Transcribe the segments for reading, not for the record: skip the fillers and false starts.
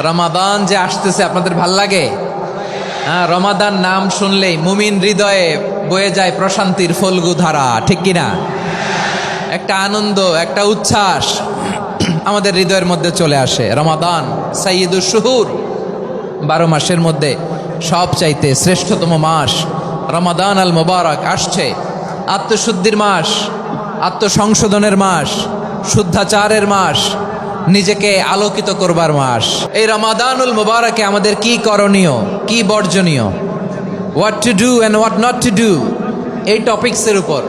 রমাদান যে আসতেছে আপনাদের ভাল লাগে? হ্যাঁ, রমাদান নাম শুনলেই মুমিন হৃদয়ে বয়ে যায় প্রশান্তির ফল্গু ধারা, ঠিক কিনা? একটা আনন্দ, একটা উচ্ছ্বাস আমাদের হৃদয়ের মধ্যে চলে আসে। রমাদান সাইয়্যিদুশ শুহুর, 12 মাসের মধ্যে সব চাইতে শ্রেষ্ঠতম মাস রমাদান আল মুবারক আসছে। আত্মশুদ্ধির মাস, আত্মসংশোধনের মাস, শুদ্ধাচারের মাস, নিজেকে আলোকিত করবার মাস। এই রমাদানুল মুবারকে আমাদের কি করণীয়, কি বর্জনীয়, what to do and what not to do, এই টপিকসের উপর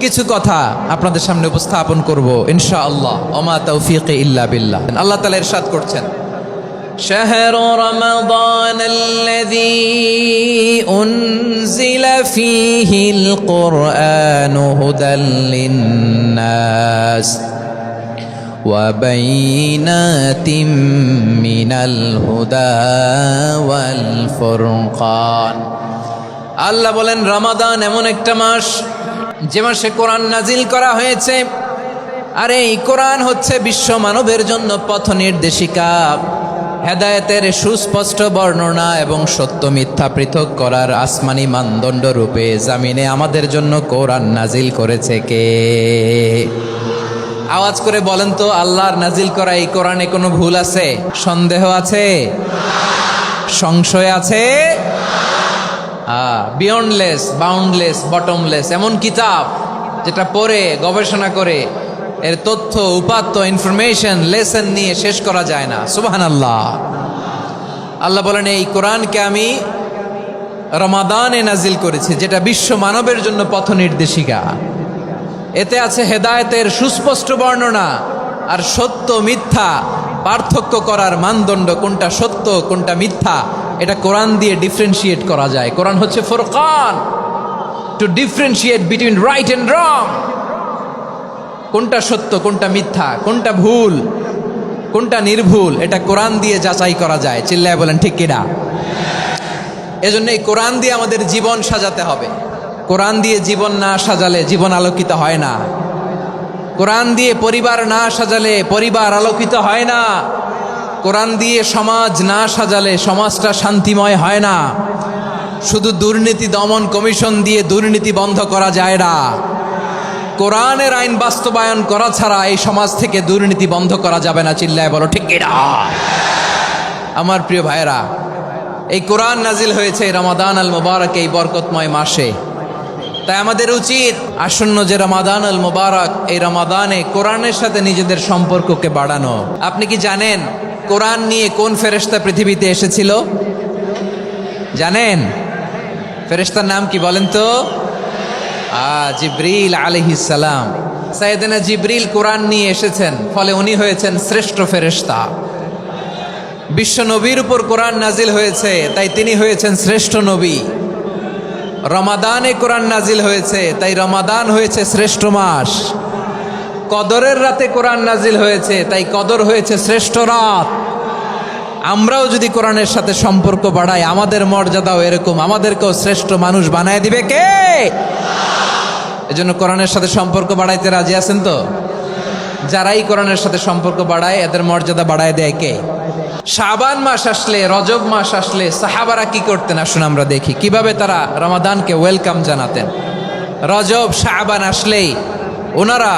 কিছু কথা আপনাদের সামনে উপস্থাপন করব ইনশাআল্লাহ। ওমা তাওফীকি ইল্লা বিল্লাহ। আল্লাহ তাআলা ইরশাদ করছেন, شهر رمضان الذي أنزل فيه القرآن هدى للناس وبينات من الهدى والفرقان। আল্লাহ বলেন রমাদান এমন একটা মাস যে মাসে কোরআন নাজিল করা হয়েছে। আর এই কোরআন হচ্ছে বিশ্ব মানবের জন্য পথ নির্দেশিকা, হেদায়েতের সুস্পষ্ট বর্ণনা এবং সত্য মিথ্যা পৃথক করার আসমানি মানদণ্ড রূপে জামিনে আমাদের জন্য কোরআন নাজিল করেছে কে? আওয়াজ করে বলেন তো, আল্লাহর নাজিল করা এই কোরআনে কোনো ভুল আছে? সন্দেহ আছে? সংশয় আছে? বিয়ন্ডলেস, বাউন্ডলেস, বটমলেস এমন কিতাব যেটা পড়ে গবেষণা করে এর তথ্য, উপাত্ত, ইনফরমেশন, লেসন নিয়ে শেষ করা যায় না। সুবহানাল্লাহ। আল্লাহ বলেন এই কোরআনকে আমি রমাদানে নাজিল করেছি, যেটা বিশ্ব মানবের জন্য পথ নির্দেশিকা। এতে আছে হেদায়েতের সুস্পষ্ট বর্ণনা আর সত্য মিথ্যা পার্থক্য করার মানদণ্ড, কোনটা সত্য কোনটা মিথ্যা এটা কোরআন দিয়ে ডিফারেন্সিয়েট করা যায়। কোরআন হচ্ছে ফুরকান, to differentiate between right and wrong. কোনটা সত্য, কোনটা মিথ্যা, কোনটা ভুল, কোনটা নির্ভুল, এটা কোরআন দিয়ে যাচাই করা যায়। চিল্লায় বলেন ঠিক কিনা? এজন্য এই কোরআন দিয়ে আমাদের জীবন সাজাতে হবে। কোরআন দিয়ে জীবন না সাজালে জীবন আলোকিত হয় না। কোরআন দিয়ে পরিবার না সাজালে পরিবার আলোকিত হয় না। কোরআন দিয়ে সমাজ না সাজালে সমাজটা শান্তিময় হয় না। শুধু দুর্নীতি দমন কমিশন দিয়ে দুর্নীতি বন্ধ করা যায় না। কোরআনের আইন বাস্তবায়ন করা ছাড়া এই সমাজ থেকে দুর্নীতি বন্ধ করা যাবে না। চিল্লায় বলো ঠিক কিনা? আমার প্রিয় ভাইরা, এই কোরআন নাজিল হয়েছে রমাদান আল মুবারক, এই বরকতময় মাসে। তাই আমাদের উচিত আসন্ন যে রমাদান আল মুবারক, এই রমাদানে কোরআনের সাথে নিজেদের সম্পর্ককে বাড়ানো। আপনি কি জানেন কোরআন নিয়ে কোন ফেরেশতা পৃথিবীতে এসেছিল? জানেন ফেরেশতার নাম কি বলেন তো? জিবরিল আলাইহিস সালাম। সাইয়েদনা জিবরিল কোরআন নিয়ে এসেছেন, ফলে উনি হয়েছেন শ্রেষ্ঠ ফেরেশতা। বিশ্ব নবীর উপর কোরআন নাজিল হয়েছে, তাই তিনি হয়েছেন শ্রেষ্ঠ নবী। রমাদানে কোরআন নাজিল হয়েছে, তাই রমাদান হয়েছে শ্রেষ্ঠ মাস। কদরের রাতে কোরআন নাজিল হয়েছে, তাই কদর হয়েছে শ্রেষ্ঠ রাত। আমরাও যদি কোরআনের সাথে সম্পর্ক বাড়াই, আমাদের মর্যাদাও এরকম, আমাদেরকেও শ্রেষ্ঠ মানুষ বানায় দিবে কে? এজন্য কোরআনের সাথে সম্পর্ক বাড়াইতে রাজি আছেন তো? যারাই কোরআনের সাথে সম্পর্ক বাড়ায় এদের মর্যাদা বাড়ায় দেয় কে? শাবান মাস আসলে, রজব মাস আসলে সাহাবারা কি করতেন আসুন আমরা দেখি কিভাবে তারা রমাদানকে ওয়েলকাম জানাতেন। রজব শাবান আসলেই ওনারা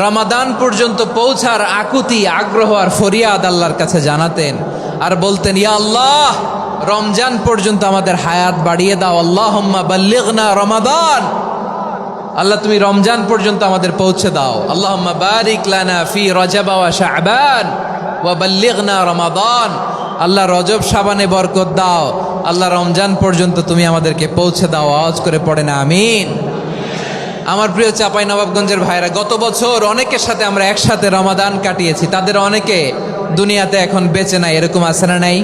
রমাদান পর্যন্ত পৌঁছার আকুতি, আগ্রহ আর ফরিয়াদ আল্লাহর কাছে জানাতেন আর বলতেন, ইয়া আল্লাহ, রমজান পর্যন্ত আমাদের হায়াত বাড়িয়ে দাও। আল্লাহুম্মা বাল্লিগনা রমাদান, আল্লাহ তুমি রমজান পর্যন্ত আমাদের পৌঁছে দাও। আল্লাহুম্মা বারিক লানা ফি রজব ওয়া শাবান ওয়া বাল্লিগনা রমাদান, আল্লাহ রজব শাবানে বরকত দাও, আল্লাহ রমজান পর্যন্ত তুমি আমাদেরকে পৌঁছে দাও। আওয়াজ করে পড়ে না আমিন। আমার প্রিয় চাঁপাইনবাবগঞ্জের ভাইরা, গত বছর অনেকের সাথে আমরা একসাথে রমাদান কাটিয়েছি। তাদের অনেকে দুনিয়াতে এখন বেঁচে নাই, এরকম আছে না নাই?